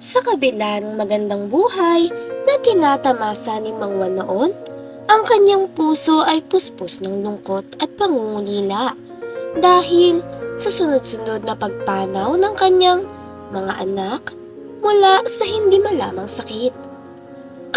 Sa kabila ng magandang buhay na tinatamasa ni Mang Juan noon, ang kanyang puso ay puspos ng lungkot at pangungulila dahil sa sunod-sunod na pagpanaw ng kanyang mga anak mula sa hindi malamang sakit.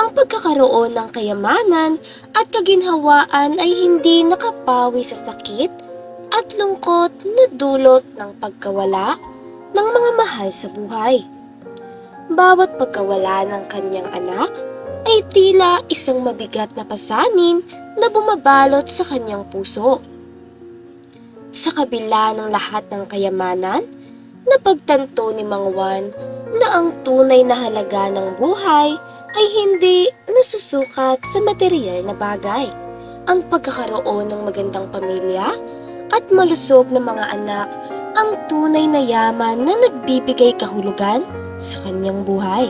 Ang pagkakaroon ng kayamanan at kaginhawaan ay hindi nakapawi sa sakit at lungkot na dulot ng pagkawala ng mga mahal sa buhay. Bawat pagkawala ng kanyang anak ay tila isang mabigat na pasanin na bumabalot sa kanyang puso. Sa kabila ng lahat ng kayamanan, napagtanto ni Mang Juan na ang tunay na halaga ng buhay ay hindi nasusukat sa material na bagay. Ang pagkakaroon ng magandang pamilya at malusog na mga anak ang tunay na yaman na nagbibigay kahulugan sa kanyang buhay.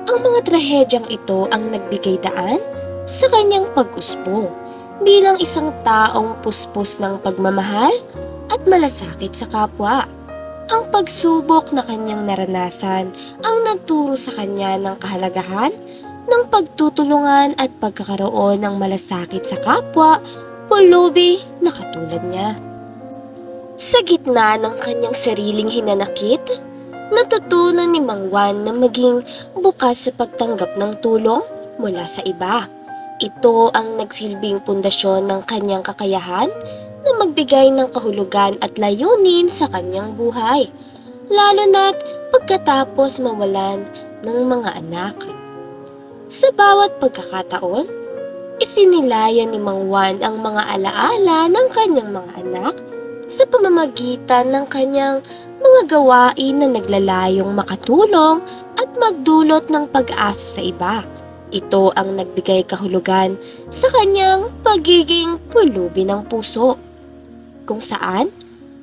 Ang mga trahedyang ito ang nagbigay daan sa kanyang pag-usbong bilang isang taong puspos ng pagmamahal at malasakit sa kapwa. Ang pagsubok na kanyang naranasan ang nagturo sa kanya ng kahalagahan ng pagtutulungan at pagkakaroon ng malasakit sa kapwa, pulubi na katulad niya. Sa gitna ng kanyang sariling hinanakit, natutunan ni Mang Juan na maging bukas sa pagtanggap ng tulong mula sa iba. Ito ang nagsilbing pundasyon ng kanyang kakayahan na magbigay ng kahulugan at layunin sa kanyang buhay, lalo na't pagkatapos mawalan ng mga anak. Sa bawat pagkakataon, isinilayan ni Mang Juan ang mga alaala ng kanyang mga anak sa pamamagitan ng kanyang mga gawain na naglalayong makatulong at magdulot ng pag-asa sa iba. Ito ang nagbigay kahulugan sa kanyang pagiging pulubi ng puso, kung saan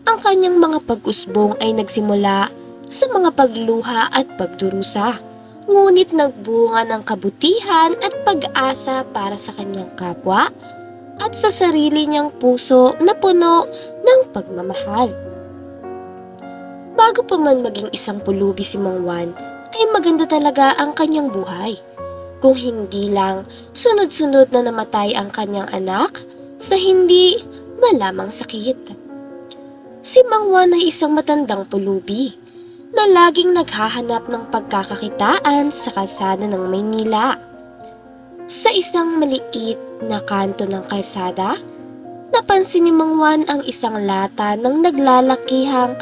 ang kanyang mga pag-usbong ay nagsimula sa mga pagluha at pagdurusa, ngunit nagbunga ng kabutihan at pag-asa para sa kanyang kapwa at sa sarili niyang puso na puno ng pagmamahal. Bago pa man maging isang pulubi si Mang Juan, ay maganda talaga ang kanyang buhay. Kung hindi lang sunod-sunod na namatay ang kanyang anak sa hindi malamang sakit. Si Mang Juan ay isang matandang pulubi na laging naghahanap ng pagkakakitaan sa kalsada ng Maynila. Sa isang maliit na kanto ng kalsada, napansin ni Mang Juan ang isang lata ng naglalakihang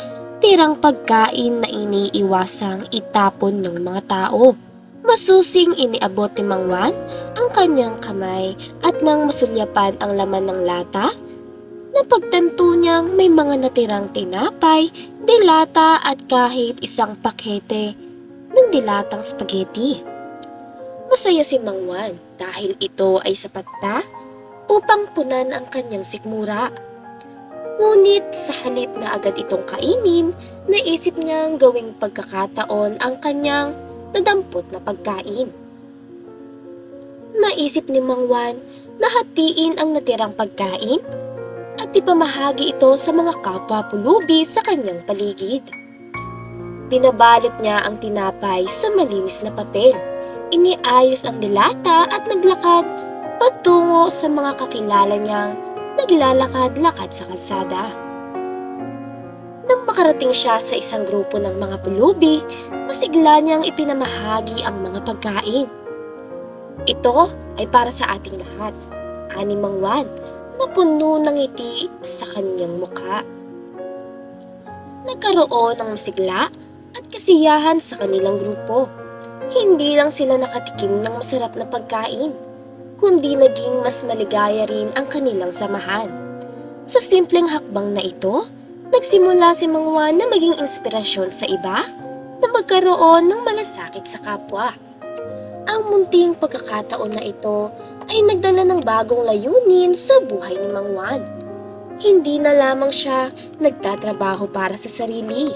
tirang pagkain na iniiwasang itapon ng mga tao. Masusing iniabot ni Mang Juan ang kanyang kamay at nang masulyapan ang laman ng lata, napagtanto niyang may mga natirang tinapay, dilata at kahit isang pakete ng dilatang spaghetti. Masaya si Mang Juan dahil ito ay sapat na upang punan ang kanyang sikmura. Ngunit sa halip na agad itong kainin, naisip niyang gawing pagkakataon ang kanyang nadampot na pagkain. Naisip ni Mang Juan na hatiin ang natirang pagkain at ipamahagi ito sa mga kapwa pulubi sa kanyang paligid. Binabalot niya ang tinapay sa malinis na papel, iniayos ang dilata at naglakad patungo sa mga kakilala niyang naglalakad-lakad sa kalsada. Nang makarating siya sa isang grupo ng mga pulubi, masigla niyang ipinamahagi ang mga pagkain. Ito ay para sa ating lahat, ani Mang Juan, na puno ng ngiti sa kanyang mukha. Nagkaroon ng masigla at kasiyahan sa kanilang grupo. Hindi lang sila nakatikim ng masarap na pagkain, kundi naging mas maligaya rin ang kanilang samahan. Sa simpleng hakbang na ito, nagsimula si Mang Juan na maging inspirasyon sa iba na magkaroon ng malasakit sa kapwa. Ang munting pagkakataon na ito ay nagdala ng bagong layunin sa buhay ni Mang Juan. Hindi na lamang siya nagtatrabaho para sa sarili,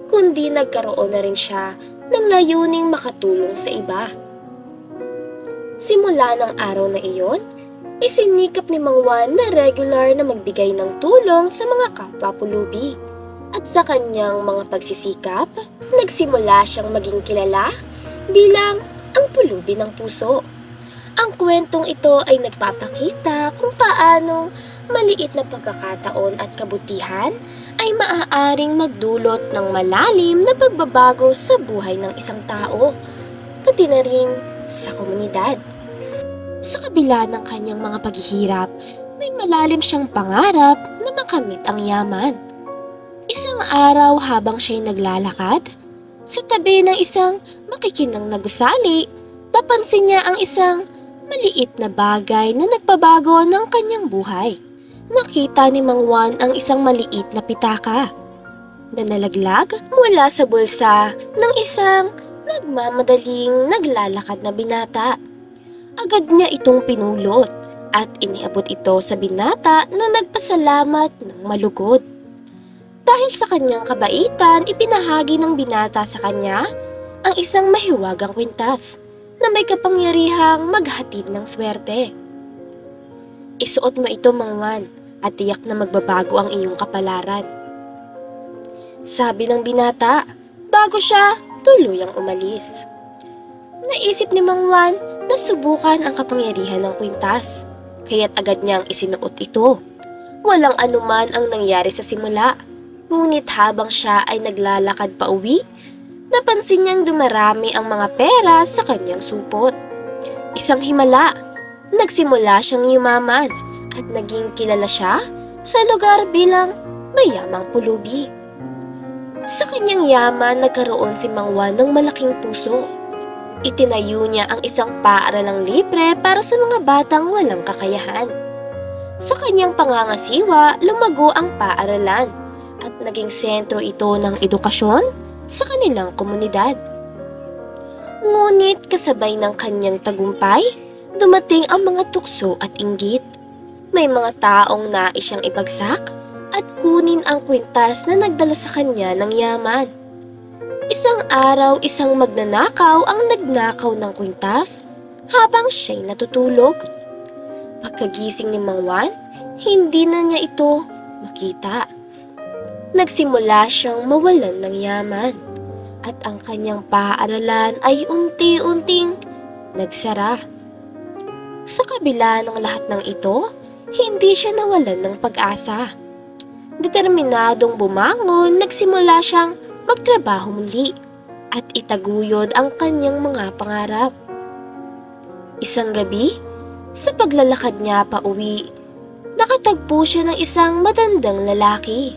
kundi nagkaroon na rin siya ng layuning makatulong sa iba. Simula ng araw na iyon, isinikap ni Mang Juan na regular na magbigay ng tulong sa mga kapwa pulubi. At sa kanyang mga pagsisikap, nagsimula siyang maging kilala bilang ang pulubi ng puso. Ang kwentong ito ay nagpapakita kung paano maliit na pagkakataon at kabutihan ay maaaring magdulot ng malalim na pagbabago sa buhay ng isang tao, pati na rin sa komunidad. Sa kabila ng kanyang mga paghihirap, may malalim siyang pangarap na makamit ang yaman. Isang araw habang siya'y naglalakad, sa tabi ng isang makikinang na gusali, napansin niya ang isang maliit na bagay na nagpabago ng kanyang buhay. Nakita ni Mang Juan ang isang maliit na pitaka na nalaglag mula sa bulsa ng isang nagmamadaling naglalakad na binata. Agad niya itong pinulot at iniabot ito sa binata na nagpasalamat ng malugod. Dahil sa kanyang kabaitan, ipinahagi ng binata sa kanya ang isang mahiwagang kwintas na may kapangyarihang maghatid ng swerte. Isuot mo ito, Mang Juan, at tiyak na magbabago ang iyong kapalaran, sabi ng binata bago siya tuluyang umalis. Naisip ni Mang Juan na subukan ang kapangyarihan ng kwintas, kaya't agad niyang isinuot ito. Walang anuman ang nangyari sa simula, ngunit habang siya ay naglalakad pa uwi, napansin niyang dumarami ang mga pera sa kanyang supot. Isang himala, nagsimula siyang yumaman at naging kilala siya sa lugar bilang mayamang pulubi. Sa kanyang yaman, nagkaroon si Mang Juan ng malaking puso. Itinayo niya ang isang paaralang libre para sa mga batang walang kakayahan. Sa kanyang pangangasiwa, lumago ang paaralan at naging sentro ito ng edukasyon sa kanilang komunidad. Ngunit kasabay ng kanyang tagumpay, dumating ang mga tukso at inggit. May mga taong nais siyang ibagsak at kunin ang kwintas na nagdala sa kanya ng yaman. Isang araw, isang magnanakaw ang nagnakaw ng kwintas habang siya'y natutulog. Pagkagising ni Mang Juan, hindi na niya ito makita. Nagsimula siyang mawalan ng yaman at ang kanyang paaralan ay unti-unting nagsara. Sa kabila ng lahat ng ito, hindi siya nawalan ng pag-asa. Determinadong bumangon, nagsimula siyang magtrabaho muli at itaguyod ang kanyang mga pangarap. Isang gabi, sa paglalakad niya pa uwi, nakatagpo siya ng isang matandang lalaki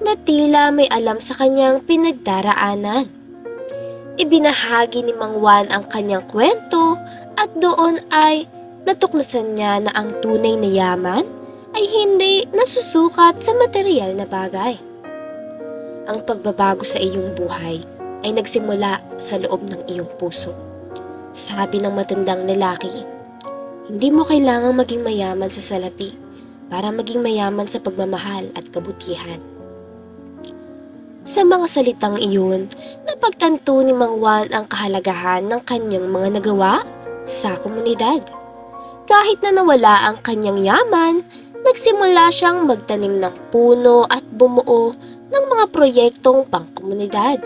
na tila may alam sa kanyang pinagdaraanan. Ibinahagi ni Mang Juan ang kanyang kwento at doon ay natuklasan niya na ang tunay na yaman ay hindi nasusukat sa material na bagay. Ang pagbabago sa iyong buhay ay nagsimula sa loob ng iyong puso, sabi ng matandang lalaki. Hindi mo kailangang maging mayaman sa salapi para maging mayaman sa pagmamahal at kabutihan. Sa mga salitang iyon, napagtanto ni Mang Juan ang kahalagahan ng kanyang mga nagawa sa komunidad. Kahit na nawala ang kanyang yaman, nagsimula siyang magtanim ng puno at bumuo ng mga proyektong pangkomunidad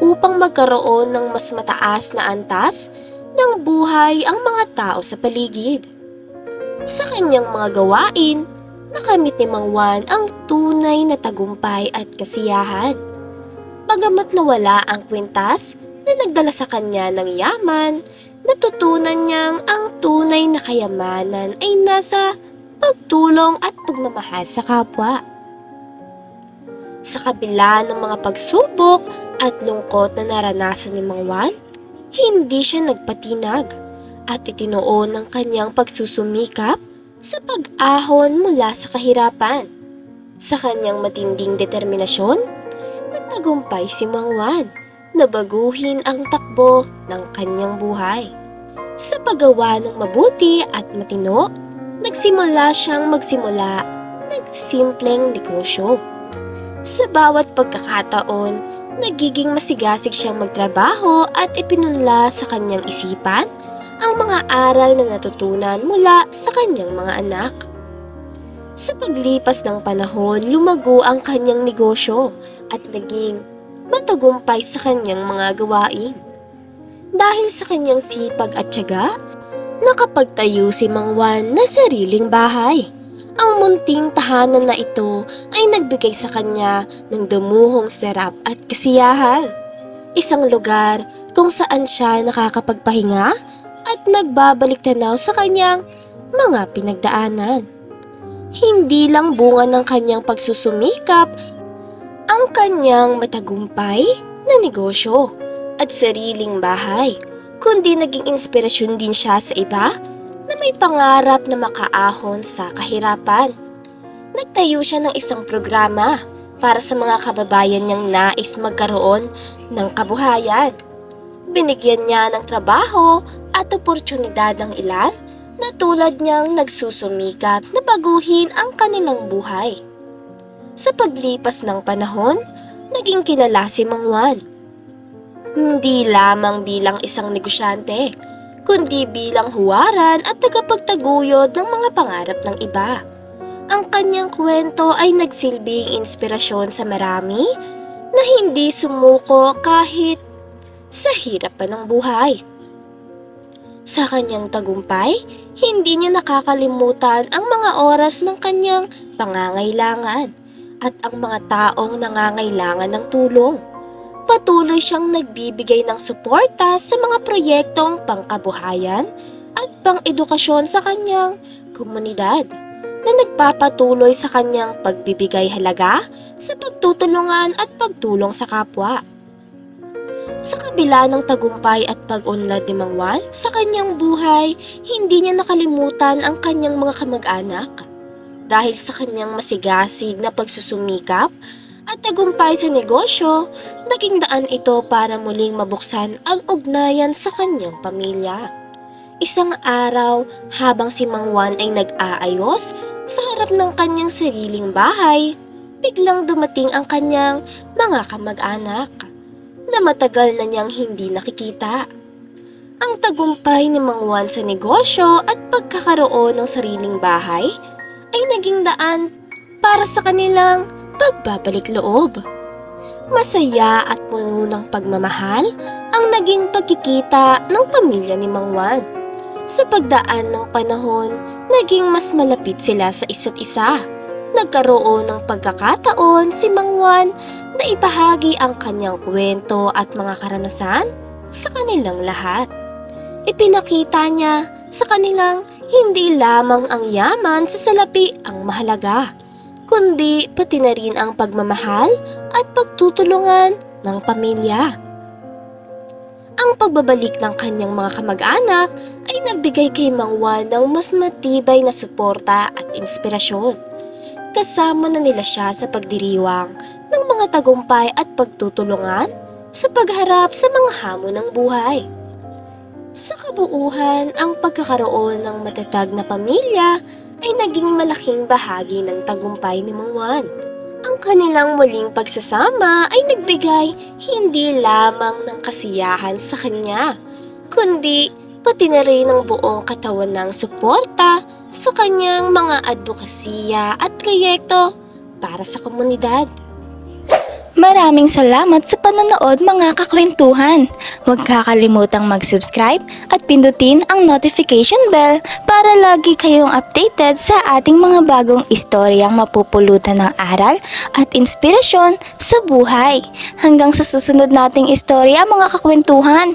upang magkaroon ng mas mataas na antas ng buhay ang mga tao sa paligid. Sa kanyang mga gawain, nakamit ni Mang Juan ang tunay na tagumpay at kasiyahan. Bagamat nawala ang kwintas na nagdala sa kanya ng yaman, natutunan niyang ang tunay na kayamanan ay nasa pagtulong at pagmamahal sa kapwa. Sa kabila ng mga pagsubok at lungkot na naranasan ni Mang Juan, hindi siya nagpatinag at itinuon ng kanyang pagsusumikap sa pag-ahon mula sa kahirapan. Sa kanyang matinding determinasyon, nagtagumpay si Mang Juan na baguhin ang takbo ng kanyang buhay. Sa paggawa ng mabuti at matino, nagsimula siyang magsimula ng simpleng negosyo. Sa bawat pagkakataon, nagiging masigasig siyang magtrabaho at ipinunla sa kanyang isipan ang mga aral na natutunan mula sa kanyang mga anak. Sa paglipas ng panahon, lumago ang kanyang negosyo at naging matagumpay sa kanyang mga gawain. Dahil sa kanyang sipag at tiyaga, nakapagtayo si Mang Juan na sariling bahay. Ang munting tahanan na ito ay nagbigay sa kanya ng damuhong sarap at kasiyahan. Isang lugar kung saan siya nakakapagpahinga at nagbabalik tanaw sa kanyang mga pinagdaanan. Hindi lang bunga ng kanyang pagsusumikap ang kanyang matagumpay na negosyo at sariling bahay, kundi naging inspirasyon din siya sa iba na may pangarap na makaahon sa kahirapan. Nagtayo siya ng isang programa para sa mga kababayan niyang nais magkaroon ng kabuhayan. Binigyan niya ng trabaho at oportunidad ang ilan na tulad niyang nagsusumikap na baguhin ang kanilang buhay. Sa paglipas ng panahon, naging kilala si Mang Juan. Hindi lamang bilang isang negosyante, kundi bilang huwaran at tagapagtaguyod ng mga pangarap ng iba. Ang kanyang kwento ay nagsilbing inspirasyon sa marami na hindi sumuko kahit sa hirap pa ng buhay. Sa kanyang tagumpay, hindi niya nakakalimutan ang mga oras ng kanyang pangangailangan at ang mga taong nangangailangan ng tulong. Patuloy siyang nagbibigay ng suporta sa mga proyektong pangkabuhayan at pang-edukasyon sa kanyang komunidad na nagpapatuloy sa kanyang pagbibigay halaga sa pagtutulungan at pagtulong sa kapwa. Sa kabila ng tagumpay at pag-unlad ni Mang Juan sa kanyang buhay, hindi niya nakalimutan ang kanyang mga kamag-anak. Dahil sa kanyang masigasig na pagsusumikap at tagumpay sa negosyo, naging daan ito para muling mabuksan ang ugnayan sa kanyang pamilya. Isang araw, habang si Mang Juan ay nag-aayos sa harap ng kanyang sariling bahay, biglang dumating ang kanyang mga kamag-anak na matagal na niyang hindi nakikita. Ang tagumpay ni Mang Juan sa negosyo at pagkakaroon ng sariling bahay ay naging daan para sa kanilang pagbabalik loob. Masaya at puno ng pagmamahal ang naging pagkikita ng pamilya ni Mang Juan. Sa pagdaan ng panahon, naging mas malapit sila sa isa't isa. Nagkaroon ng pagkakataon si Mang Juan na ibahagi ang kanyang kwento at mga karanasan sa kanilang lahat. Ipinakita niya sa kanilang hindi lamang ang yaman sa salapi ang mahalaga, kundi pati na rin ang pagmamahal at pagtutulungan ng pamilya. Ang pagbabalik ng kanyang mga kamag-anak ay nagbigay kay Mang Juan ng mas matibay na suporta at inspirasyon. Kasama na nila siya sa pagdiriwang ng mga tagumpay at pagtutulungan sa pagharap sa mga hamon ng buhay. Sa kabuuhan, ang pagkakaroon ng matatag na pamilya ay naging malaking bahagi ng tagumpay ni Mang Juan. Ang kanilang muling pagsasama ay nagbigay hindi lamang ng kasiyahan sa kanya, kundi pati na rin ang buong katawan ng suporta sa kanyang mga advokasya at proyekto para sa komunidad. Maraming salamat sa panonood mga kakwentuhan. Huwag kakalimutang mag-subscribe at pindutin ang notification bell para lagi kayong updated sa ating mga bagong istoryang mapupulutan ng aral at inspirasyon sa buhay. Hanggang sa susunod nating istorya mga kakwentuhan.